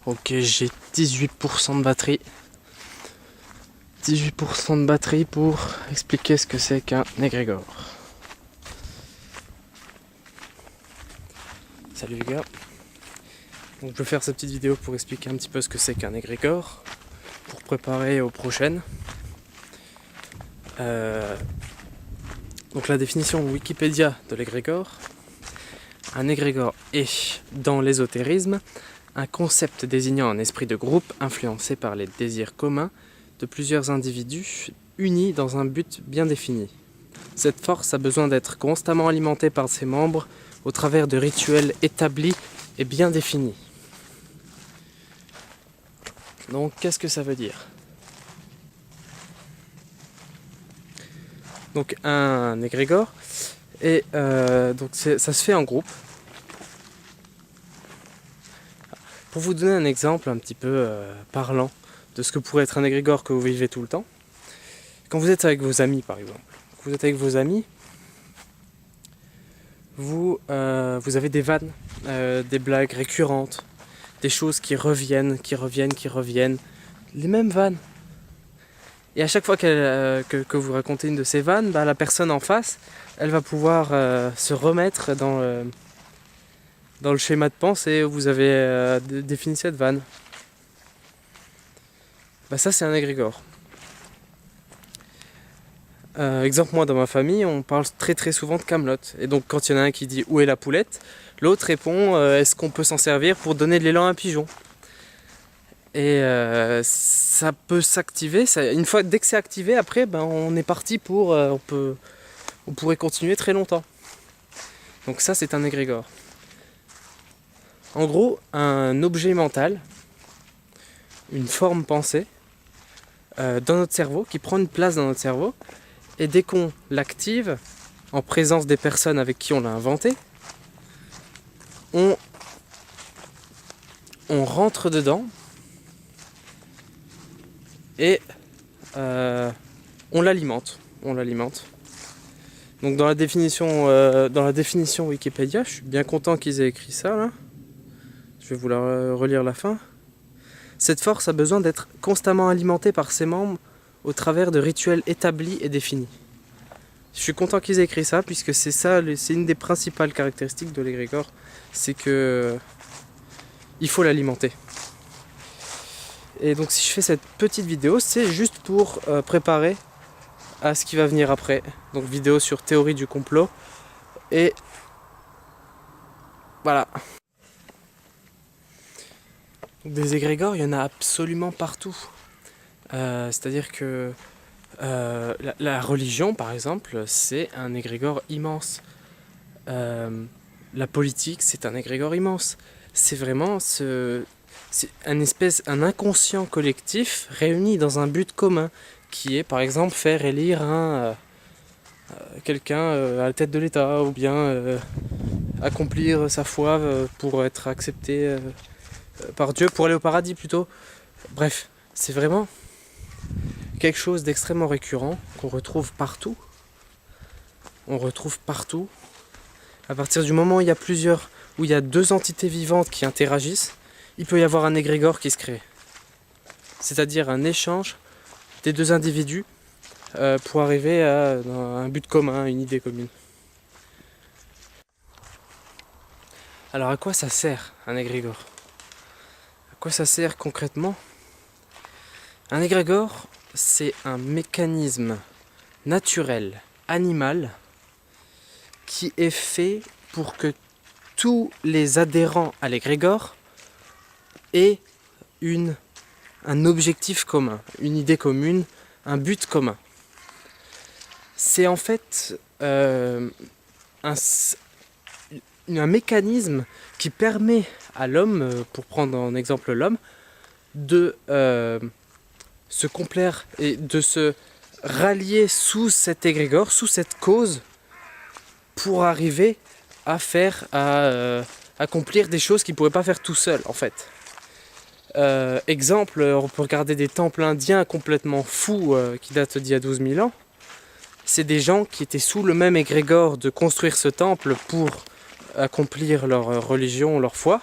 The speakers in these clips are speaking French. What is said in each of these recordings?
Ok, j'ai 18% de batterie. 18% de batterie pour expliquer ce que c'est qu'un égrégore. Salut les gars. Donc je vais faire cette petite vidéo pour expliquer un petit peu ce que c'est qu'un égrégore, pour préparer aux prochaines. Donc la définition Wikipédia de l'égrégore. Un égrégore est, dans l'ésotérisme, un concept désignant un esprit de groupe influencé par les désirs communs de plusieurs individus unis dans un but bien défini. Cette force a besoin d'être constamment alimentée par ses membres au travers de rituels établis et bien définis. Donc qu'est-ce que ça veut dire ? Donc un égrégore, et ça se fait en groupe. Pour vous donner un exemple un petit peu parlant de ce que pourrait être un égrégore que vous vivez tout le temps, quand vous êtes avec vos amis par exemple, vous êtes avec vos amis, vous avez des vannes, des blagues récurrentes, des choses qui reviennent, les mêmes vannes. Et à chaque fois que vous racontez une de ces vannes, la personne en face, elle va pouvoir se remettre dans le schéma de pensée où vous avez défini cette vanne. Ça c'est un égrégore. Exemple, moi dans ma famille, on parle très très souvent de Kaamelott. Et donc quand il y en a un qui dit où est la poulette, l'autre répond est-ce qu'on peut s'en servir pour donner de l'élan à un pigeon. Et ça peut s'activer, une fois dès que c'est activé, après on est parti pour on pourrait continuer très longtemps. Donc ça c'est un égrégore. En gros, un objet mental, une forme pensée dans notre cerveau, qui prend une place dans notre cerveau, et dès qu'on l'active, en présence des personnes avec qui on l'a inventé, on rentre dedans et on l'alimente. Donc dans la définition Wikipédia, je suis bien content qu'ils aient écrit ça là. Je vais vous relire la fin. Cette force a besoin d'être constamment alimentée par ses membres au travers de rituels établis et définis. Je suis content qu'ils aient écrit ça, puisque c'est une des principales caractéristiques de l'égrégore, c'est que il faut l'alimenter. Et donc si je fais cette petite vidéo, c'est juste pour préparer à ce qui va venir après. Donc vidéo sur théorie du complot. Et voilà. Des égrégores, il y en a absolument partout. C'est-à-dire que la religion, par exemple, c'est un égrégore immense. La politique, c'est un égrégore immense. C'est vraiment c'est un inconscient collectif réuni dans un but commun, qui est par exemple faire élire quelqu'un à la tête de l'État, ou bien accomplir sa foi pour être accepté par Dieu, pour aller au paradis plutôt. Bref, c'est vraiment quelque chose d'extrêmement récurrent qu'on retrouve partout. On retrouve partout. À partir du moment où il y a deux entités vivantes qui interagissent, il peut y avoir un égrégore qui se crée. C'est-à-dire un échange des deux individus pour arriver à un but commun, une idée commune. Alors à quoi ça sert un égrégore ? À quoi ça sert concrètement ? Un égrégore, c'est un mécanisme naturel, animal, qui est fait pour que tous les adhérents à l'égrégore aient un objectif commun, une idée commune, un but commun. C'est en fait un mécanisme qui permet à l'homme, pour prendre en exemple l'homme, de se complaire et de se rallier sous cet égrégore, sous cette cause, pour arriver à accomplir des choses qu'il ne pourrait pas faire tout seul en fait. Exemple, on peut regarder des temples indiens complètement fous qui datent d'il y a 12 000 ans. C'est des gens qui étaient sous le même égrégore de construire ce temple pour accomplir leur religion, leur foi,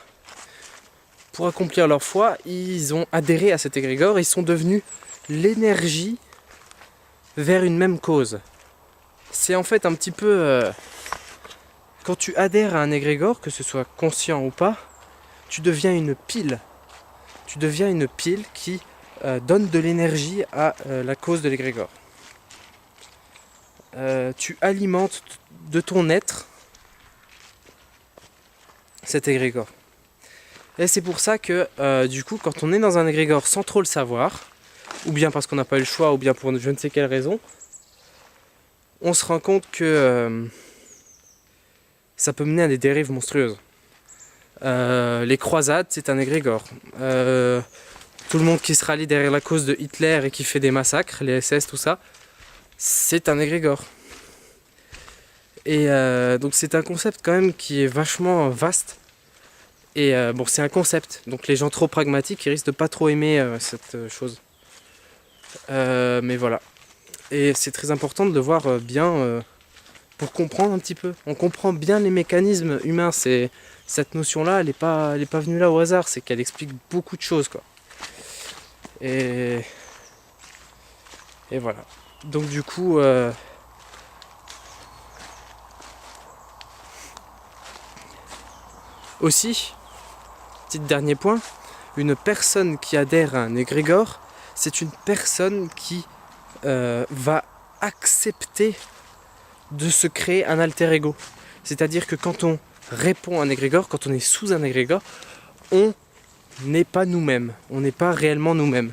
pour accomplir leur foi, ils ont adhéré à cet égrégore, ils sont devenus l'énergie vers une même cause. C'est en fait un petit peu... quand tu adhères à un égrégore, que ce soit conscient ou pas, tu deviens une pile. Tu deviens une pile qui donne de l'énergie à la cause de l'égrégore. Tu alimentes de ton être cet égrégore. Et c'est pour ça que du coup, quand on est dans un égrégore sans trop le savoir, ou bien parce qu'on n'a pas eu le choix, ou bien pour je ne sais quelle raison, on se rend compte que ça peut mener à des dérives monstrueuses. Les croisades, c'est un égrégore. Tout le monde qui se rallie derrière la cause de Hitler et qui fait des massacres, les SS, tout ça, c'est un égrégore. Et donc c'est un concept quand même qui est vachement vaste. Et bon, c'est un concept, donc les gens trop pragmatiques, ils risquent de pas trop aimer cette chose. Mais voilà. Et c'est très important de le voir bien pour comprendre un petit peu. On comprend bien les mécanismes humains. Cette notion-là, elle est pas venue là au hasard, c'est qu'elle explique beaucoup de choses, quoi. Et voilà. Donc du coup... aussi, petit dernier point, une personne qui adhère à un égrégore, c'est une personne qui va accepter de se créer un alter ego. C'est-à-dire que quand on répond à un égrégore, quand on est sous un égrégore, on n'est pas nous-mêmes, on n'est pas réellement nous-mêmes.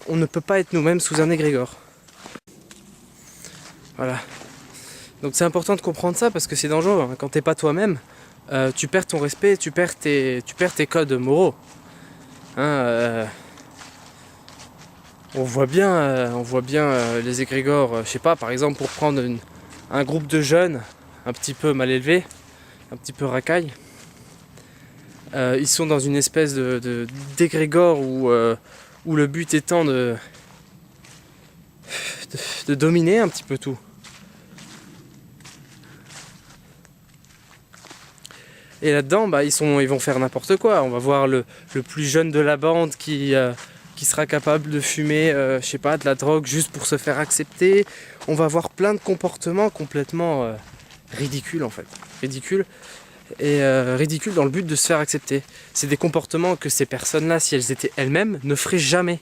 On ne peut pas être nous-mêmes sous un égrégore. Voilà. Donc c'est important de comprendre ça parce que c'est dangereux, hein. Quand t'es pas toi-même, tu perds ton respect, tu perds tes codes moraux. Hein, on voit bien les égrégores, je sais pas, par exemple pour prendre un groupe de jeunes un petit peu mal élevés, un petit peu racailles, ils sont dans une espèce d'égrégore où le but étant de dominer un petit peu tout. Et là-dedans, bah, ils vont faire n'importe quoi. On va voir le plus jeune de la bande qui sera capable de fumer, je sais pas, de la drogue juste pour se faire accepter. On va voir plein de comportements complètement ridicules en fait. Ridicules. Et ridicules dans le but de se faire accepter. C'est des comportements que ces personnes-là, si elles étaient elles-mêmes, ne feraient jamais.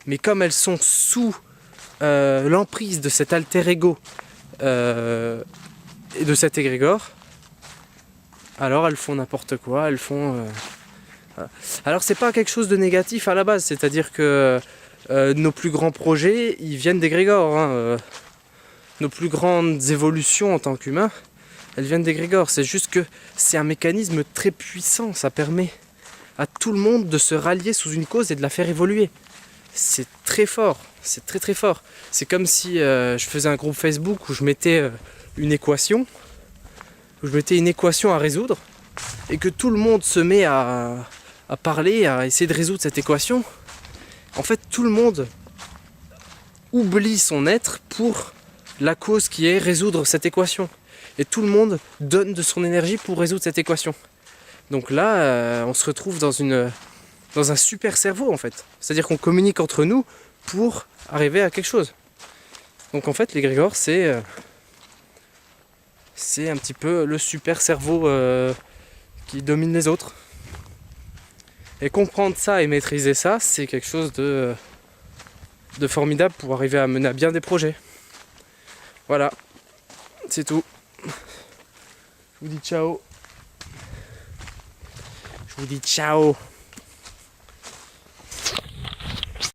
Mais comme elles sont sous l'emprise de cet alter ego et de cet égrégore, alors elles font n'importe quoi, elles font... voilà. Alors c'est pas quelque chose de négatif à la base, c'est-à-dire que nos plus grands projets, ils viennent d'égrégores. Hein, nos plus grandes évolutions en tant qu'humains, elles viennent d'égrégores. C'est juste que c'est un mécanisme très puissant, ça permet à tout le monde de se rallier sous une cause et de la faire évoluer. C'est très fort, c'est très très fort. C'est comme si je faisais un groupe Facebook où je mettais une équation, à résoudre, et que tout le monde se met à parler, à essayer de résoudre cette équation. En fait, tout le monde oublie son être pour la cause qui est résoudre cette équation. Et tout le monde donne de son énergie pour résoudre cette équation. Donc là, on se retrouve dans un super cerveau en fait. C'est-à-dire qu'on communique entre nous pour arriver à quelque chose. Donc en fait, l'égrégore, c'est un petit peu le super cerveau qui domine les autres. Et comprendre ça et maîtriser ça, c'est quelque chose de formidable pour arriver à mener à bien des projets. Voilà, c'est tout. Je vous dis ciao.